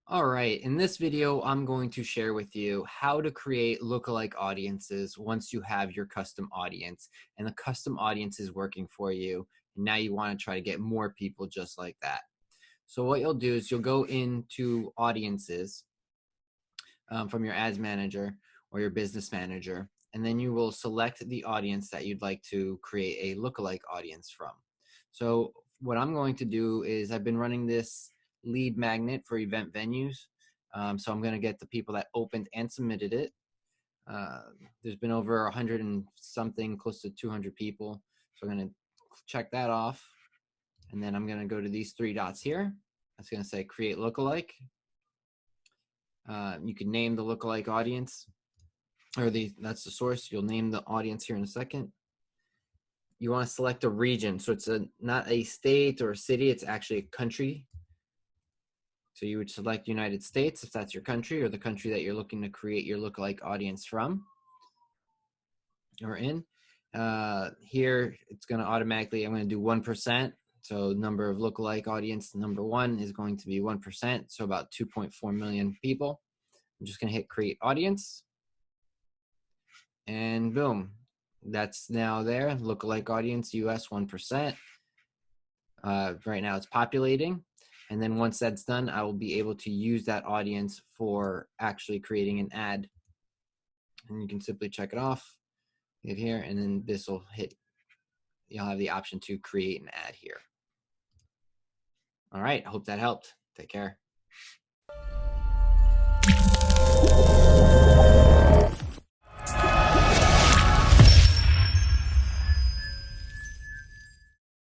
All right, in this video, I'm going to share with you how to create lookalike audiences once you have your custom audience and the custom audience is working for you. And now you want to try to get more people just like that. So what you'll do is you'll go into audiences from your ads manager or your business manager, and then you will select the audience that you'd like to create a lookalike audience from. So what I'm going to do is I've been running this lead magnet for event venues. So I'm going to get the people that opened and submitted it. Uh, there's been over 100 and something, close to 200 people. So I'm going to check that off. And then I'm going to go to these three dots here. That's going to say create lookalike. You can name the lookalike audience, or that's the source. You'll name the audience here in a second. You want to select a region. So it's not a state or a city, it's actually a country. So you would select United States if that's your country, or the country that you're looking to create your lookalike audience from or in. Here, it's going to automatically, I'm going to do 1%. So number of lookalike audience, number one is going to be 1%. So about 2.4 million people. I'm just going to hit create audience. And boom, that's now there. Lookalike audience, US 1%. Right now it's populating. And then once that's done, I will be able to use that audience for actually creating an ad. And you can simply check it off, hit here, and then this will hit, you'll have the option to create an ad here. All right, I hope that helped. Take care.